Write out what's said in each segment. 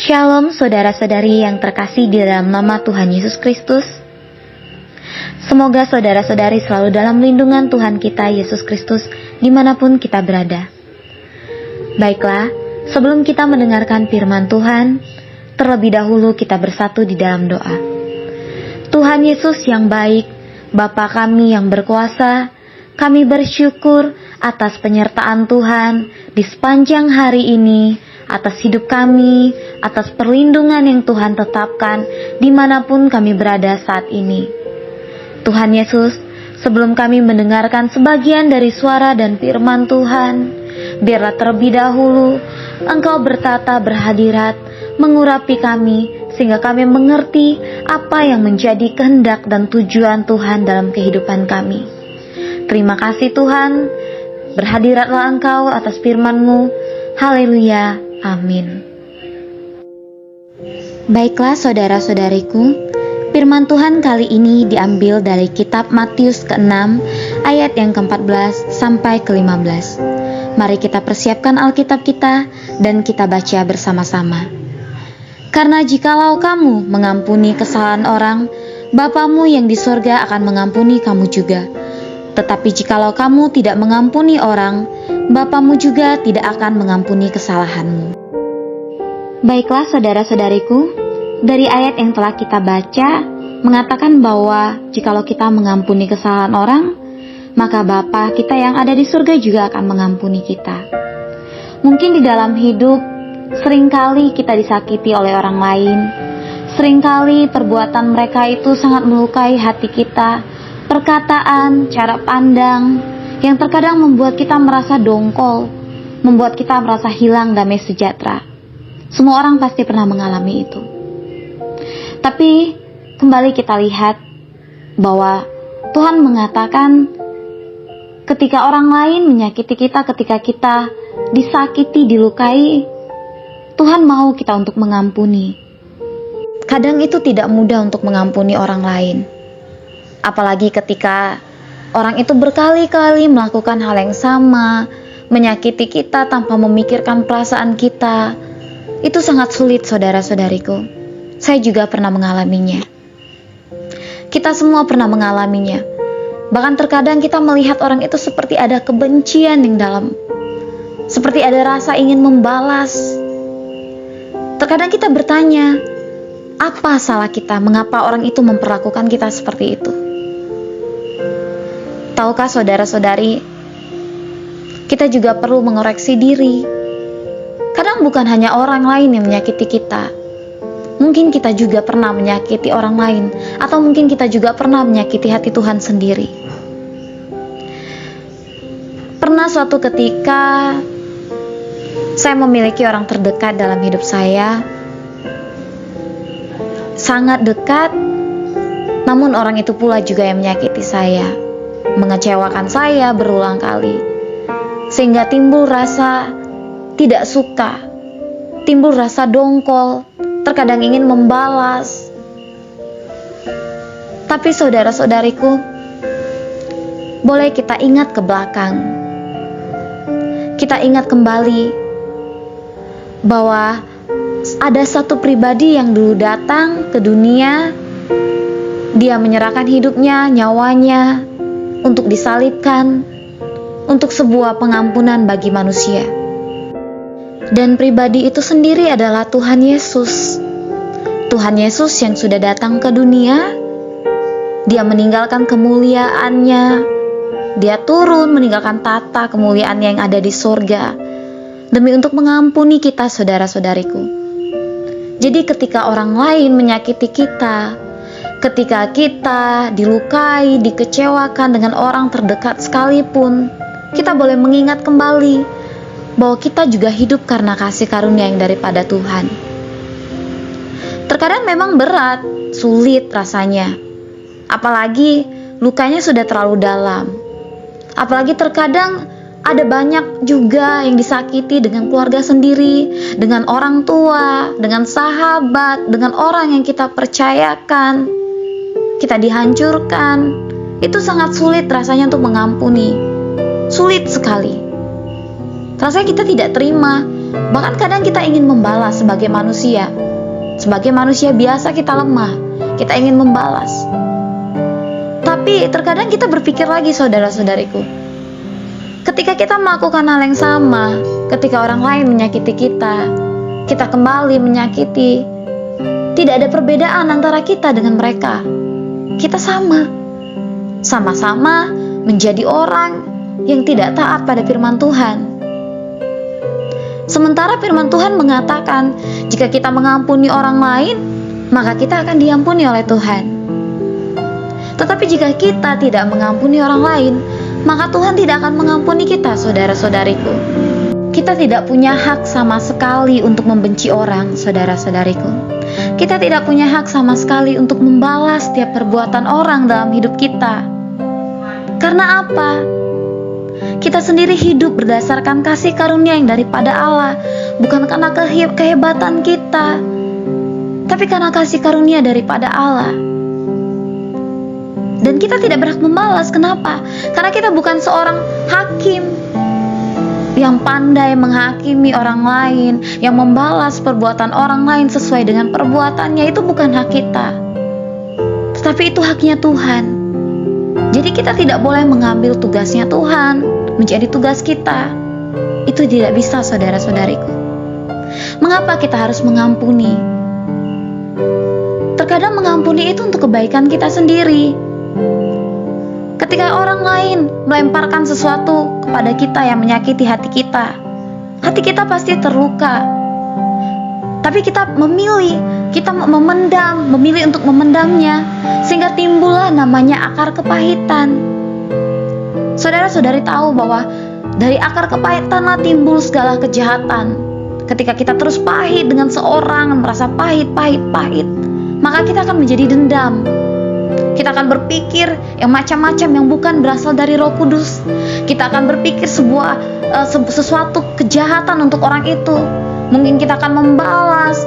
Shalom saudara-saudari yang terkasih di dalam nama Tuhan Yesus Kristus. Semoga saudara-saudari selalu dalam lindungan Tuhan kita Yesus Kristus dimanapun kita berada. Baiklah, sebelum kita mendengarkan firman Tuhan, terlebih dahulu kita bersatu di dalam doa. Tuhan Yesus yang baik, Bapa kami yang berkuasa, kami bersyukur atas penyertaan Tuhan di sepanjang hari ini, atas hidup kami, atas perlindungan yang Tuhan tetapkan dimanapun kami berada saat ini. Tuhan Yesus, sebelum kami mendengarkan sebagian dari suara dan firman Tuhan, biarlah terlebih dahulu Engkau bertata berhadirat, mengurapi kami, sehingga kami mengerti apa yang menjadi kehendak dan tujuan Tuhan dalam kehidupan kami. Terima kasih Tuhan, berhadiratlah Engkau atas firman-Mu. Haleluya. Amin. Baiklah saudara-saudariku, firman Tuhan kali ini diambil dari kitab Matius ke-6 ayat yang ke-14 sampai ke-15. Mari kita persiapkan Alkitab kita dan kita baca bersama-sama. Karena jikalau kamu mengampuni kesalahan orang, Bapamu yang di surga akan mengampuni kamu juga. Tetapi jikalau kamu tidak mengampuni orang, Bapamu juga tidak akan mengampuni kesalahanmu. Baiklah saudara-saudariku, dari ayat yang telah kita baca, mengatakan bahwa jikalau kita mengampuni kesalahan orang, maka Bapa kita yang ada di surga juga akan mengampuni kita. Mungkin di dalam hidup, seringkali kita disakiti oleh orang lain, seringkali perbuatan mereka itu sangat melukai hati kita, perkataan, cara pandang, yang terkadang membuat kita merasa dongkol, membuat kita merasa hilang damai sejahtera. Semua orang pasti pernah mengalami itu. Tapi kembali kita lihat bahwa Tuhan mengatakan ketika orang lain menyakiti kita, ketika kita disakiti, dilukai, Tuhan mau kita untuk mengampuni. Kadang itu tidak mudah untuk mengampuni orang lain. Apalagi ketika orang itu berkali-kali melakukan hal yang sama, menyakiti kita tanpa memikirkan perasaan kita. Itu sangat sulit saudara-saudariku. Saya juga pernah mengalaminya. Kita semua pernah mengalaminya. Bahkan terkadang kita melihat orang itu seperti ada kebencian yang dalam. Seperti ada rasa ingin membalas. Terkadang kita bertanya, apa salah kita? Mengapa orang itu memperlakukan kita seperti itu? Tahukah saudara-saudari, kita juga perlu mengoreksi diri. Kadang bukan hanya orang lain yang menyakiti kita. Mungkin kita juga pernah menyakiti orang lain, atau mungkin kita juga pernah menyakiti hati Tuhan sendiri. Pernah suatu ketika, saya memiliki orang terdekat dalam hidup saya. Sangat dekat, namun orang itu pula juga yang menyakiti saya, mengecewakan saya berulang kali, sehingga timbul rasa tidak suka, timbul rasa dongkol, terkadang ingin membalas. Tapi saudara-saudariku, boleh kita ingat ke belakang, kita ingat kembali bahwa ada satu pribadi yang dulu datang ke dunia. Dia menyerahkan hidupnya, nyawanya untuk disalibkan, untuk sebuah pengampunan bagi manusia. Dan pribadi itu sendiri adalah Tuhan Yesus. Tuhan Yesus yang sudah datang ke dunia. Dia meninggalkan kemuliaannya. Dia turun meninggalkan tata kemuliaannya yang ada di surga, demi untuk mengampuni kita saudara-saudariku. Jadi ketika orang lain menyakiti kita, ketika kita dilukai, dikecewakan dengan orang terdekat sekalipun, kita boleh mengingat kembali bahwa kita juga hidup karena kasih karunia yang daripada Tuhan. Terkadang memang berat, sulit rasanya. Apalagi lukanya sudah terlalu dalam. Apalagi terkadang ada banyak juga yang disakiti dengan keluarga sendiri, dengan orang tua, dengan sahabat, dengan orang yang kita percayakan. Kita dihancurkan. Itu sangat sulit rasanya untuk mengampuni. Sulit sekali. Rasanya kita tidak terima Bahkan kadang kita ingin membalas sebagai manusia. Sebagai manusia biasa kita lemah, kita ingin membalas. Tapi terkadang kita berpikir lagi, saudara-saudariku. Ketika kita melakukan hal yang sama, ketika orang lain menyakiti kita kembali menyakiti. Tidak ada perbedaan antara kita dengan mereka. Kita sama-sama menjadi orang yang tidak taat pada firman Tuhan. Sementara firman Tuhan mengatakan, jika kita mengampuni orang lain, maka kita akan diampuni oleh Tuhan. Tetapi jika kita tidak mengampuni orang lain, maka Tuhan tidak akan mengampuni kita, saudara-saudariku. Kita tidak punya hak sama sekali untuk membenci orang, saudara-saudariku. Kita tidak punya hak sama sekali untuk membalas setiap perbuatan orang dalam hidup kita. Karena apa? Kita sendiri hidup berdasarkan kasih karunia yang daripada Allah, bukan karena kehebatan kita, tapi karena kasih karunia daripada Allah. Dan kita tidak berhak membalas. Kenapa? Karena kita bukan seorang hakim yang pandai menghakimi orang lain, yang membalas perbuatan orang lain sesuai dengan perbuatannya. Itu bukan hak kita, tetapi itu haknya Tuhan. Jadi kita tidak boleh mengambil tugasnya Tuhan menjadi tugas kita. Itu tidak bisa, saudara-saudariku. Mengapa kita harus mengampuni? Terkadang mengampuni itu untuk kebaikan kita sendiri. Ketika orang lain melemparkan sesuatu kepada kita yang menyakiti hati kita pasti terluka. Tapi kita memilih untuk memendamnya, sehingga timbullah namanya akar kepahitan. Saudara-saudari tahu bahwa dari akar kepahitanlah timbul segala kejahatan. Ketika kita terus pahit dengan seorang, merasa pahit, maka kita akan menjadi dendam. Kita akan berpikir yang macam-macam yang bukan berasal dari Roh Kudus. Kita akan berpikir sesuatu kejahatan untuk orang itu. Mungkin kita akan membalas.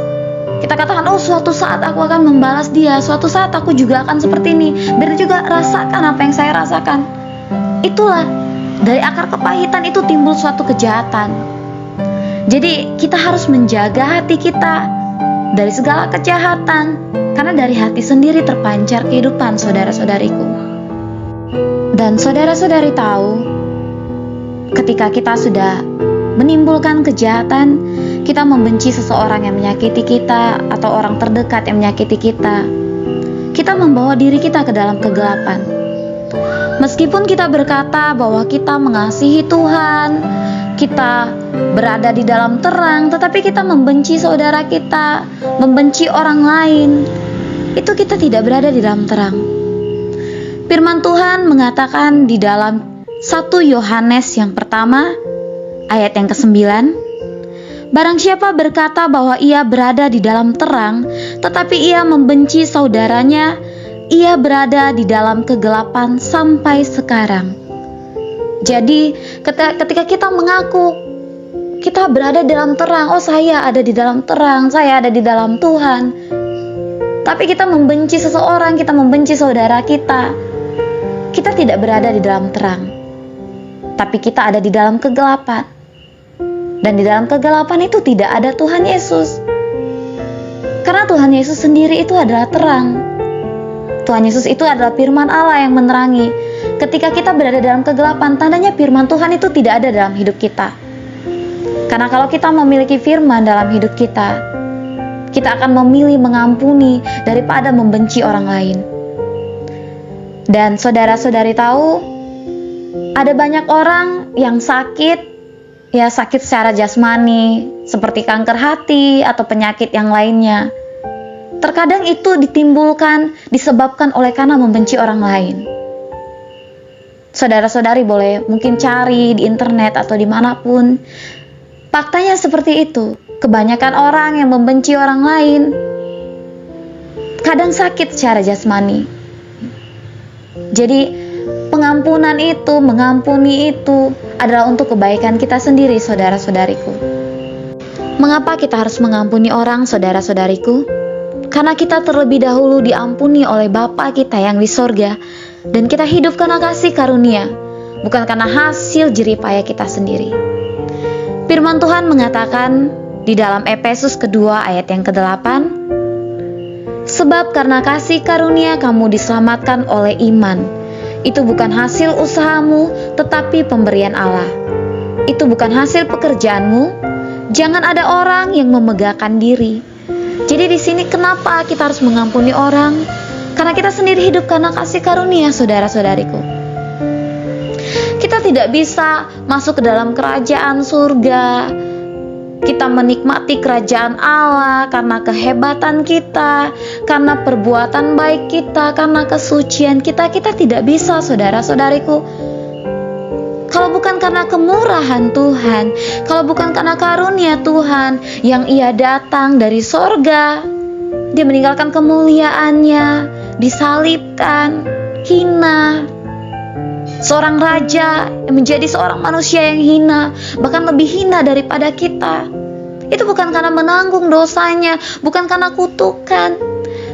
Kita katakan, suatu saat aku akan membalas dia. Suatu saat aku juga akan seperti ini. Biar juga rasakan apa yang saya rasakan. Itulah, dari akar kepahitan itu timbul suatu kejahatan. Jadi kita harus menjaga hati kita dari segala kejahatan. Karena dari hati sendiri terpancar kehidupan, saudara-saudariku. Dan saudara-saudari tahu, ketika kita sudah menimbulkan kejahatan, kita membenci seseorang yang menyakiti kita atau orang terdekat yang menyakiti kita membawa diri kita ke dalam kegelapan. Meskipun kita berkata bahwa kita mengasihi Tuhan, kita berada di dalam terang, tetapi kita membenci saudara kita, membenci orang lain, itu kita tidak berada di dalam terang. Firman Tuhan mengatakan di dalam 1 Yohanes yang pertama ayat yang ke-9, barang siapa berkata bahwa ia berada di dalam terang, tetapi ia membenci saudaranya, ia berada di dalam kegelapan sampai sekarang. Jadi ketika kita mengaku kita berada dalam terang, saya ada di dalam terang, saya ada di dalam Tuhan, tapi kita membenci seseorang, kita membenci saudara kita tidak berada di dalam terang, tapi kita ada di dalam kegelapan. Dan di dalam kegelapan itu tidak ada Tuhan Yesus, karena Tuhan Yesus sendiri itu adalah terang. Tuhan Yesus itu adalah firman Allah yang menerangi. Ketika kita berada dalam kegelapan, tandanya firman Tuhan itu tidak ada dalam hidup kita. Karena kalau kita memiliki firman dalam hidup kita akan memilih mengampuni daripada membenci orang lain. Dan saudara-saudari tahu, ada banyak orang yang sakit secara jasmani, seperti kanker hati atau penyakit yang lainnya. Terkadang itu disebabkan oleh karena membenci orang lain. Saudara-saudari boleh mungkin cari di internet atau dimanapun. Faktanya seperti itu. Kebanyakan orang yang membenci orang lain kadang sakit secara jasmani. Jadi mengampuni itu adalah untuk kebaikan kita sendiri, saudara-saudariku. Mengapa kita harus mengampuni orang, saudara-saudariku? Karena kita terlebih dahulu diampuni oleh Bapa kita yang di sorga, dan kita hidup karena kasih karunia, bukan karena hasil jerih payah kita sendiri. Firman Tuhan mengatakan di dalam Efesus kedua ayat yang ke-8, sebab karena kasih karunia kamu diselamatkan oleh iman. Itu bukan hasil usahamu, tetapi pemberian Allah. Itu bukan hasil pekerjaanmu. Jangan ada orang yang memegahkan diri. Jadi di sini kenapa kita harus mengampuni orang? Karena kita sendiri hidup karena kasih karunia, saudara-saudariku. Kita tidak bisa masuk ke dalam kerajaan surga, kita menikmati kerajaan Allah karena kehebatan kita, karena perbuatan baik kita, karena kesucian kita. Kita tidak bisa, saudara-saudariku. Kalau bukan karena kemurahan Tuhan, kalau bukan karena karunia Tuhan yang Ia datang dari sorga, Dia meninggalkan kemuliaannya, disalibkan, hina, seorang raja yang menjadi seorang manusia yang hina, bahkan lebih hina daripada kita. Itu bukan karena menanggung dosanya, bukan karena kutukan,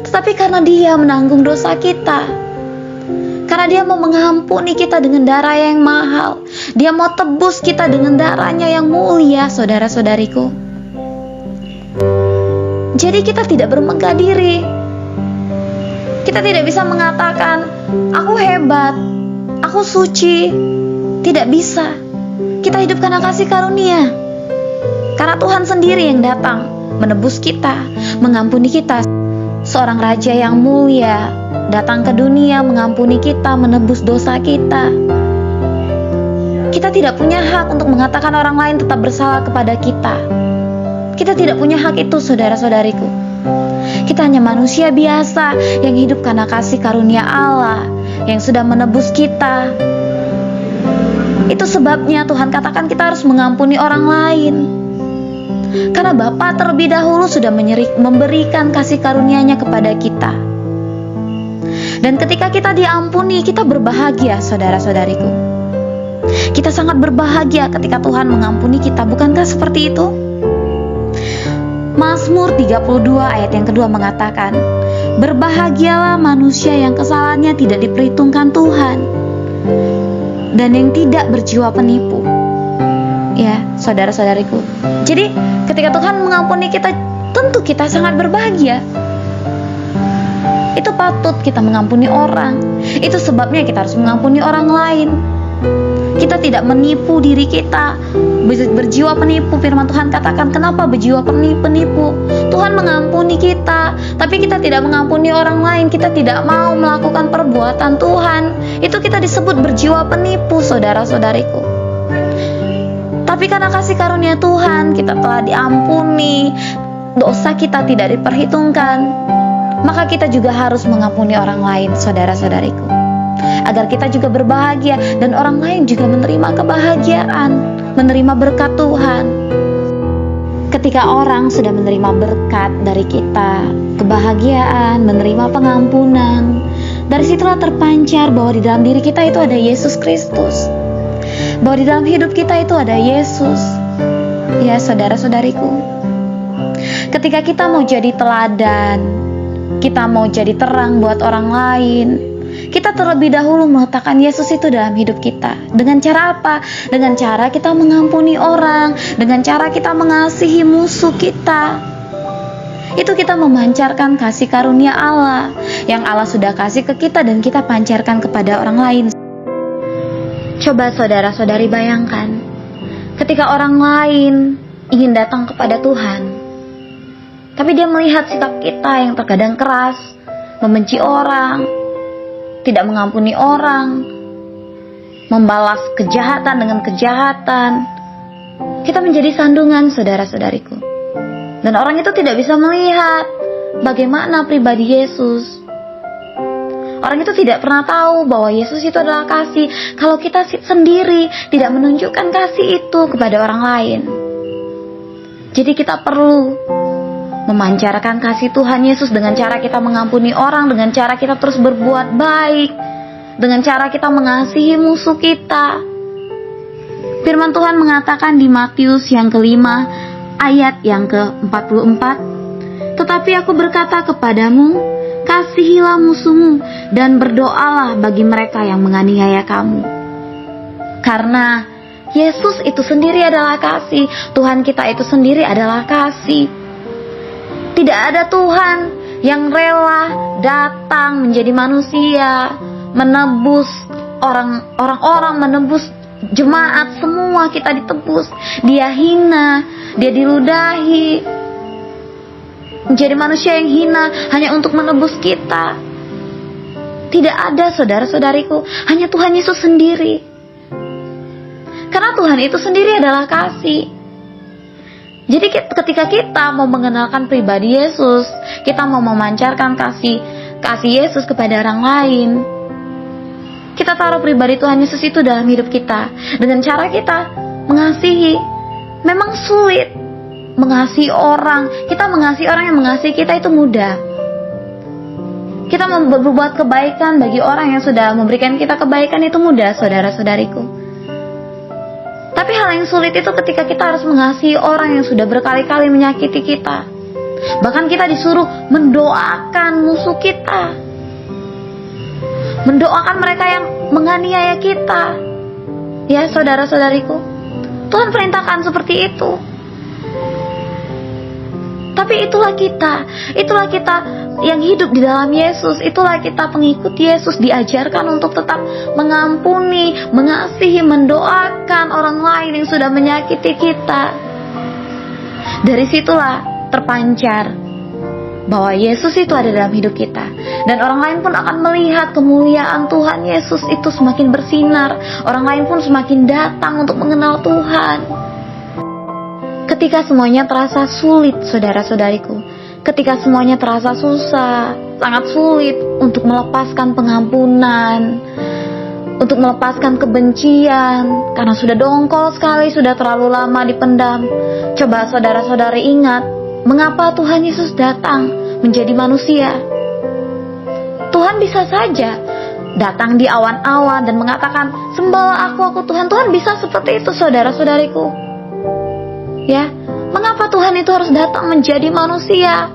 tetapi karena Dia menanggung dosa kita. Karena Dia mau mengampuni kita dengan darah yang mahal. Dia mau tebus kita dengan darahnya yang mulia, saudara-saudariku. Jadi kita tidak bermegah diri. Kita tidak bisa mengatakan, aku hebat, aku suci. Tidak bisa. Kita hidup karena kasih karunia. Karena Tuhan sendiri yang datang menebus kita, mengampuni kita. Seorang raja yang mulia datang ke dunia mengampuni kita, menebus dosa kita. Kita tidak punya hak untuk mengatakan orang lain tetap bersalah kepada kita. Kita tidak punya hak itu, saudara-saudariku. Kita hanya manusia biasa yang hidup karena kasih karunia Allah yang sudah menebus kita. Itu sebabnya Tuhan katakan kita harus mengampuni orang lain. Karena Bapa terlebih dahulu sudah memberikan kasih karunia-Nya kepada kita. Dan ketika kita diampuni, kita berbahagia, saudara-saudariku. Kita sangat berbahagia ketika Tuhan mengampuni kita. Bukankah seperti itu? Mazmur 32 ayat yang kedua mengatakan, berbahagialah manusia yang kesalahannya tidak diperhitungkan Tuhan, dan yang tidak berjiwa penipu. Ya, saudara-saudariku. Jadi ketika Tuhan mengampuni kita, tentu kita sangat berbahagia. Itu patut kita mengampuni orang. Itu sebabnya kita harus mengampuni orang lain. Kita tidak menipu diri kita, berjiwa penipu. Firman Tuhan katakan, kenapa berjiwa penipu? Tuhan mengampuni kita, tapi kita tidak mengampuni orang lain. Kita tidak mau melakukan perbuatan Tuhan. Itu kita disebut berjiwa penipu, saudara-saudariku. Tapi karena kasih karunia Tuhan, kita telah diampuni, dosa kita tidak diperhitungkan, maka kita juga harus mengampuni orang lain, saudara-saudariku, agar kita juga berbahagia dan orang lain juga menerima kebahagiaan, menerima berkat Tuhan. Ketika orang sudah menerima berkat dari kita, kebahagiaan, menerima pengampunan, dari situlah terpancar bahwa di dalam diri kita itu ada Yesus Kristus, bahwa di dalam hidup kita itu ada Yesus. Ya, saudara-saudariku, ketika kita mau jadi teladan, kita mau jadi terang buat orang lain, kita terlebih dahulu meletakkan Yesus itu dalam hidup kita. Dengan cara apa? Dengan cara kita mengampuni orang, dengan cara kita mengasihi musuh kita. Itu kita memancarkan kasih karunia Allah yang Allah sudah kasih ke kita dan kita pancarkan kepada orang lain. Coba saudara-saudari bayangkan, ketika orang lain ingin datang kepada Tuhan, tapi dia melihat sikap kita yang terkadang keras, membenci orang, tidak mengampuni orang, membalas kejahatan dengan kejahatan, kita menjadi sandungan, saudara-saudariku. Dan orang itu tidak bisa melihat bagaimana pribadi Yesus. Orang itu tidak pernah tahu bahwa Yesus itu adalah kasih, kalau kita sendiri tidak menunjukkan kasih itu kepada orang lain. Jadi kita perlu memancarkan kasih Tuhan Yesus dengan cara kita mengampuni orang, dengan cara kita terus berbuat baik, dengan cara kita mengasihi musuh kita. Firman Tuhan mengatakan di Matius yang kelima ayat yang ke-44, tetapi aku berkata kepadamu, kasihilah musuhmu dan berdoalah bagi mereka yang menganiaya kamu. Karena Yesus itu sendiri adalah kasih. Tuhan kita itu sendiri adalah kasih. Tidak ada Tuhan yang rela datang menjadi manusia, menebus orang-orang, menebus jemaat, semua kita ditebus. Dia hina, dia diludahi, menjadi manusia yang hina hanya untuk menebus kita. Tidak ada, saudara-saudariku, hanya Tuhan Yesus sendiri. Karena Tuhan itu sendiri adalah kasih. Jadi ketika kita mau mengenalkan pribadi Yesus, kita mau memancarkan kasih Yesus kepada orang lain, kita taruh pribadi Tuhan Yesus itu dalam hidup kita. Dengan cara kita mengasihi. Memang sulit mengasihi orang. Kita mengasihi orang yang mengasihi kita itu mudah. Kita berbuat kebaikan bagi orang yang sudah memberikan kita kebaikan itu mudah, saudara-saudariku. Tapi hal yang sulit itu ketika kita harus mengasihi orang yang sudah berkali-kali menyakiti kita. Bahkan kita disuruh mendoakan musuh kita, mendoakan mereka yang menganiaya kita. Ya, saudara-saudariku, Tuhan perintahkan seperti itu. Tapi itulah kita yang hidup di dalam Yesus. Itulah kita pengikut Yesus, diajarkan untuk tetap mengampuni, mengasihi, mendoakan orang lain yang sudah menyakiti kita. Dari situlah terpancar bahwa Yesus itu ada dalam hidup kita. Dan orang lain pun akan melihat kemuliaan Tuhan Yesus itu semakin bersinar. Orang lain pun semakin datang untuk mengenal Tuhan. Ketika semuanya terasa sulit, saudara-saudariku, ketika semuanya terasa susah, sangat sulit untuk melepaskan pengampunan, untuk melepaskan kebencian, karena sudah dongkol sekali, sudah terlalu lama dipendam. Coba saudara-saudari ingat, mengapa Tuhan Yesus datang menjadi manusia? Tuhan bisa saja datang di awan-awan dan mengatakan, sembahlah aku Tuhan. Tuhan bisa seperti itu, saudara-saudariku. Ya, mengapa Tuhan itu harus datang menjadi manusia?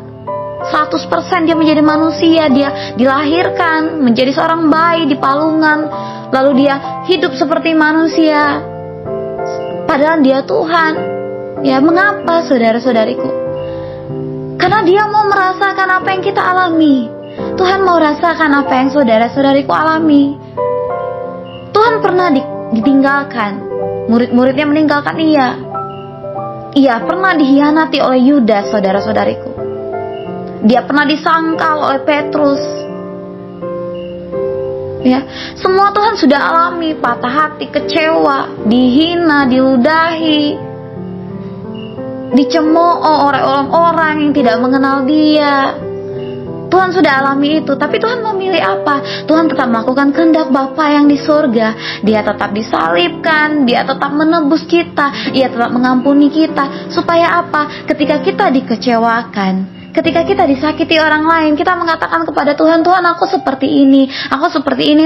100% dia menjadi manusia. Dia dilahirkan menjadi seorang bayi di palungan, lalu dia hidup seperti manusia, padahal dia Tuhan. Ya, mengapa, saudara-saudariku? Karena dia mau merasakan apa yang kita alami. Tuhan mau rasakan apa yang saudara-saudariku alami. Tuhan pernah ditinggalkan, murid-muridnya meninggalkan Ia. Ia pernah dikhianati oleh Yudas, saudara-saudariku. Dia pernah disangkal oleh Petrus. Ya, semua Tuhan sudah alami, patah hati, kecewa, dihina, diludahi, dicemooh oleh orang-orang yang tidak mengenal Dia. Tuhan sudah alami itu, tapi Tuhan memilih apa? Tuhan tetap melakukan kehendak Bapa yang di surga. Dia tetap disalibkan, Dia tetap menebus kita, Ia tetap mengampuni kita. Supaya apa? Ketika kita dikecewakan, ketika kita disakiti orang lain, kita mengatakan kepada Tuhan, Tuhan, aku seperti ini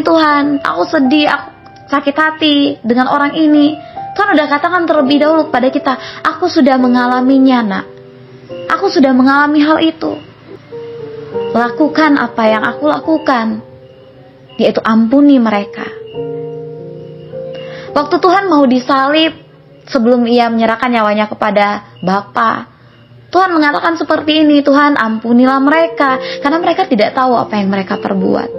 Tuhan, aku sedih, aku sakit hati dengan orang ini. Tuhan udah katakan terlebih dahulu kepada kita, aku sudah mengalaminya, nak. Aku sudah mengalami hal itu. Lakukan apa yang aku lakukan, yaitu ampuni mereka. Waktu Tuhan mau disalib, sebelum Ia menyerahkan nyawanya kepada Bapa, Tuhan mengatakan seperti ini, Tuhan, ampunilah mereka, karena mereka tidak tahu apa yang mereka perbuat.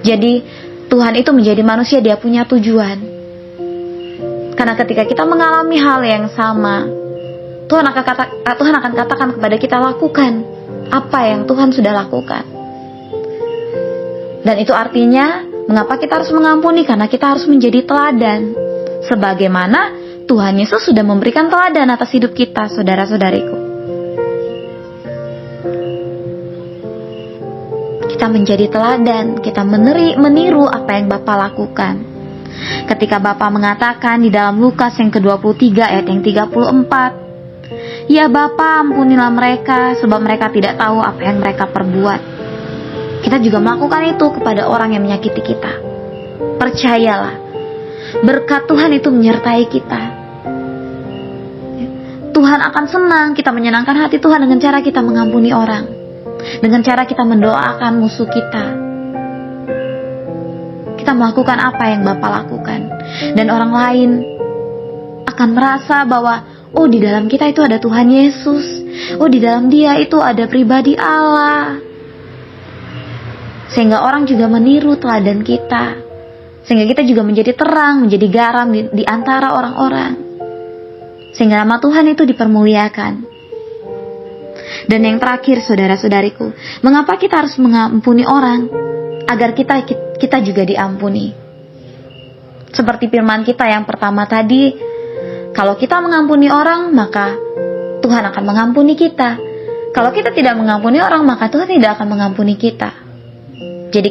Jadi Tuhan itu menjadi manusia, Dia punya tujuan. Karena ketika kita mengalami hal yang sama, Tuhan akan katakan kepada kita, lakukan apa yang Tuhan sudah lakukan. Dan itu artinya, mengapa kita harus mengampuni? Karena kita harus menjadi teladan. Sebagaimana Tuhan Yesus sudah memberikan teladan atas hidup kita, saudara-saudariku. Kita menjadi teladan, kita meniru apa yang Bapa lakukan. Ketika Bapa mengatakan di dalam Lukas yang ke-23 ayat yang 34, ya Bapa, ampunilah mereka, sebab mereka tidak tahu apa yang mereka perbuat. Kita juga melakukan itu kepada orang yang menyakiti kita. Percayalah, berkat Tuhan itu menyertai kita. Tuhan akan senang, kita menyenangkan hati Tuhan dengan cara kita mengampuni orang, dengan cara kita mendoakan musuh kita. kita melakukan apa yang Bapa lakukan. Dan orang lain akan merasa bahwa oh, di dalam kita itu ada Tuhan Yesus. Oh, di dalam Dia itu ada pribadi Allah. Sehingga orang juga meniru teladan kita. Sehingga kita juga menjadi terang, menjadi garam di antara orang-orang. Sehingga nama Tuhan itu dipermuliakan. Dan yang terakhir, saudara-saudariku, mengapa kita harus mengampuni orang? Agar kita juga diampuni. Seperti firman kita yang pertama tadi, kalau kita mengampuni orang, maka Tuhan akan mengampuni kita. Kalau kita tidak mengampuni orang, maka Tuhan tidak akan mengampuni kita. Jadi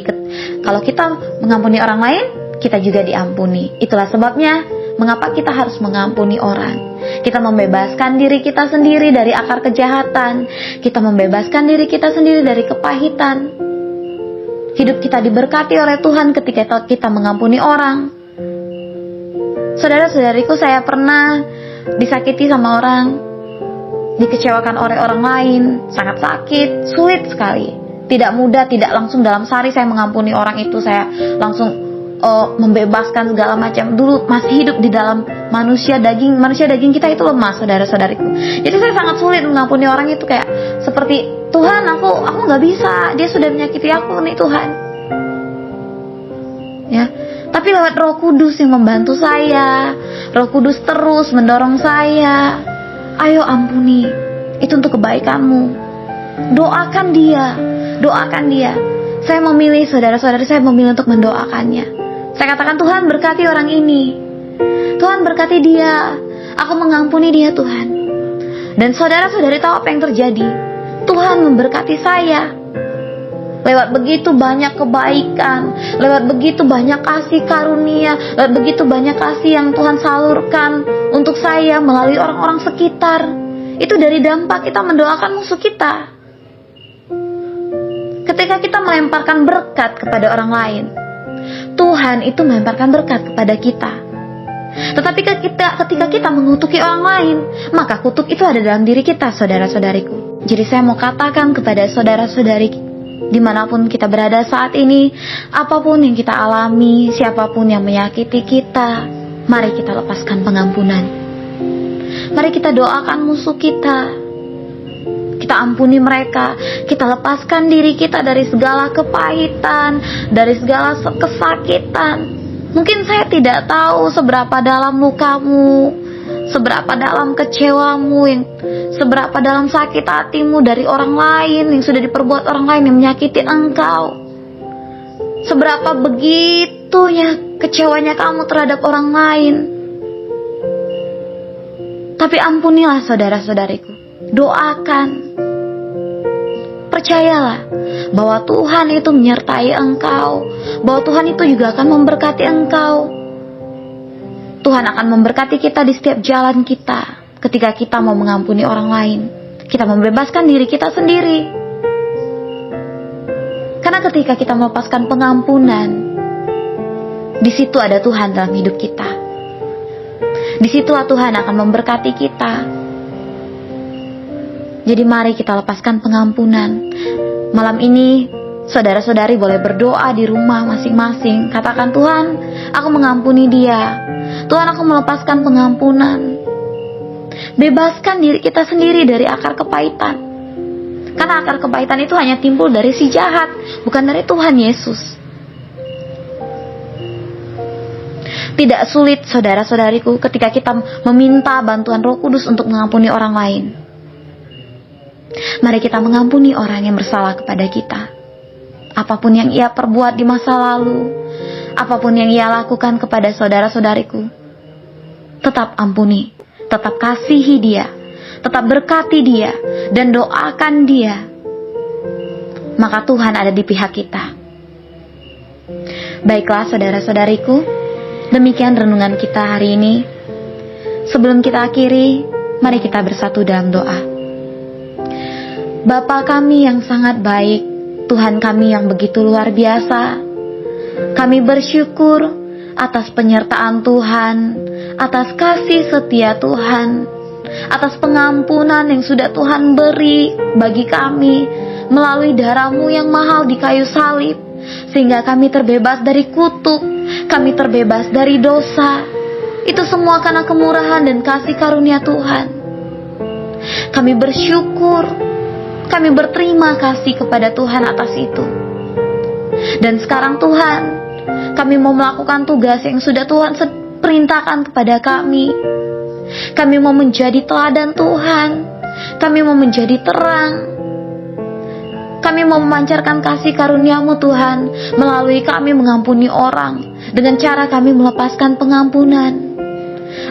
kalau kita mengampuni orang lain, kita juga diampuni. Itulah sebabnya mengapa kita harus mengampuni orang. Kita membebaskan diri kita sendiri dari akar kejahatan. Kita membebaskan diri kita sendiri dari kepahitan. Hidup kita diberkati oleh Tuhan ketika kita mengampuni orang. Saudara-saudariku, saya pernah disakiti sama orang, dikecewakan oleh orang lain, sangat sakit, sulit sekali. Tidak mudah, tidak langsung dalam sehari saya mengampuni orang itu, saya langsung membebaskan segala macam. Dulu masih hidup di dalam manusia daging kita itu lemah, saudara-saudariku. Jadi saya sangat sulit mengampuni orang itu, kayak seperti Tuhan, aku nggak bisa, dia sudah menyakiti aku nih Tuhan. Ya, tapi lewat Roh Kudus yang membantu saya, Roh Kudus terus mendorong saya, ayo ampuni, itu untuk kebaikanmu. Doakan dia. Saya memilih, saudara-saudari, saya memilih untuk mendoakannya. Saya katakan, Tuhan berkati orang ini, Tuhan berkati dia, aku mengampuni dia Tuhan. Dan saudara-saudari tahu apa yang terjadi? Tuhan memberkati saya. Lewat begitu banyak kebaikan, lewat begitu banyak kasih karunia, lewat begitu banyak kasih yang Tuhan salurkan untuk saya melalui orang-orang sekitar. Itu dari dampak kita mendoakan musuh kita. Ketika kita melemparkan berkat kepada orang lain, Tuhan itu melemparkan berkat kepada kita. Tetapi ketika kita mengutuki orang lain, maka kutuk itu ada dalam diri kita, saudara-saudariku. Jadi saya mau katakan kepada saudara-saudari, dimanapun kita berada saat ini, apapun yang kita alami, siapapun yang menyakiti kita, mari kita lepaskan pengampunan. Mari kita doakan musuh kita. Kita ampuni mereka, kita lepaskan diri kita dari segala kepahitan, dari segala kesakitan. Mungkin saya tidak tahu seberapa dalam lukamu, seberapa dalam kecewamu, seberapa dalam sakit hatimu dari orang lain, yang sudah diperbuat orang lain yang menyakiti engkau. Seberapa begitunya kecewanya kamu terhadap orang lain. Tapi ampunilah saudara-saudariku. Doakan. Percayalah bahwa Tuhan itu menyertai engkau, bahwa Tuhan itu juga akan memberkati engkau. Tuhan akan memberkati kita di setiap jalan kita. Ketika kita mau mengampuni orang lain, kita membebaskan diri kita sendiri. Karena ketika kita melepaskan pengampunan, di situ ada Tuhan dalam hidup kita. Disitulah Tuhan akan memberkati kita. Jadi mari kita lepaskan pengampunan. Malam ini saudara-saudari boleh berdoa di rumah masing-masing. Katakan, Tuhan, aku mengampuni dia. Tuhan, aku melepaskan pengampunan. Bebaskan diri kita sendiri dari akar kepahitan. Karena akar kepahitan itu hanya timbul dari si jahat, bukan dari Tuhan Yesus. Tidak sulit, saudara-saudariku, ketika kita meminta bantuan Roh Kudus untuk mengampuni orang lain. Mari kita mengampuni orang yang bersalah kepada kita. Apapun yang ia perbuat di masa lalu, apapun yang ia lakukan kepada saudara-saudariku, tetap ampuni, tetap kasihi dia, tetap berkati dia, dan doakan dia. Maka Tuhan ada di pihak kita. Baiklah saudara-saudariku, demikian renungan kita hari ini. Sebelum kita akhiri, mari kita bersatu dalam doa. Bapa kami yang sangat baik, Tuhan kami yang begitu luar biasa, kami bersyukur atas penyertaan Tuhan, atas kasih setia Tuhan, atas pengampunan yang sudah Tuhan beri bagi kami melalui darah-Mu yang mahal di kayu salib. sehingga kami terbebas dari kutuk, kami terbebas dari dosa. Itu semua karena kemurahan dan kasih karunia Tuhan. Kami bersyukur, kami berterima kasih kepada Tuhan atas itu. Dan sekarang Tuhan, kami mau melakukan tugas yang sudah Tuhan perintahkan kepada kami. Kami mau menjadi teladan Tuhan, kami mau menjadi terang. Kami mau memancarkan kasih karunia-Mu Tuhan, melalui kami mengampuni orang, dengan cara kami melepaskan pengampunan.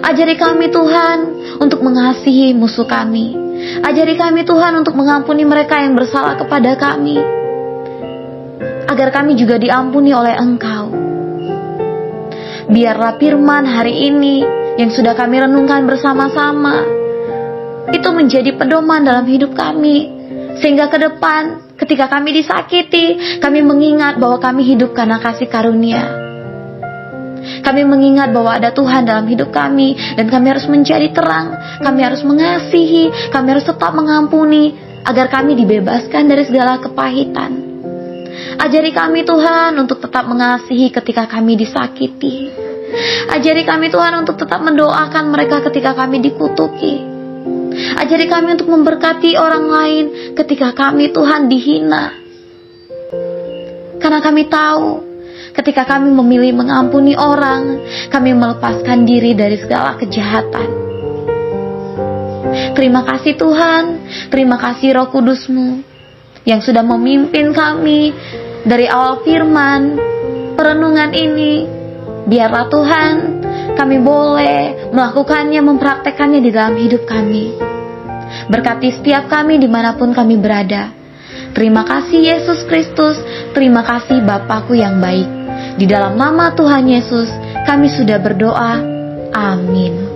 Ajari kami Tuhan untuk mengasihi musuh kami. Ajari kami Tuhan untuk mengampuni mereka yang bersalah kepada kami, agar kami juga diampuni oleh Engkau. Biarlah firman hari ini yang sudah kami renungkan bersama-sama itu menjadi pedoman dalam hidup kami, sehingga ke depan ketika kami disakiti, kami mengingat bahwa kami hidup karena kasih karunia. Kami mengingat bahwa ada Tuhan dalam hidup kami, dan kami harus menjadi terang, kami harus mengasihi, kami harus tetap mengampuni, agar kami dibebaskan dari segala kepahitan. Ajari kami Tuhan untuk tetap mengasihi ketika kami disakiti. Ajari kami Tuhan untuk tetap mendoakan mereka ketika kami dikutuki. Ajari kami untuk memberkati orang lain ketika kami Tuhan dihina. Karena kami tahu, ketika kami memilih mengampuni orang, kami melepaskan diri dari segala kejahatan. Terima kasih Tuhan, terima kasih Roh Kudus-Mu yang sudah memimpin kami dari awal firman perenungan ini. Biarlah Tuhan, kami boleh melakukannya, mempraktekannya di dalam hidup kami. Berkati setiap kami dimanapun kami berada. Terima kasih Yesus Kristus, terima kasih Bapakku yang baik. Di dalam nama Tuhan Yesus, kami sudah berdoa. Amin.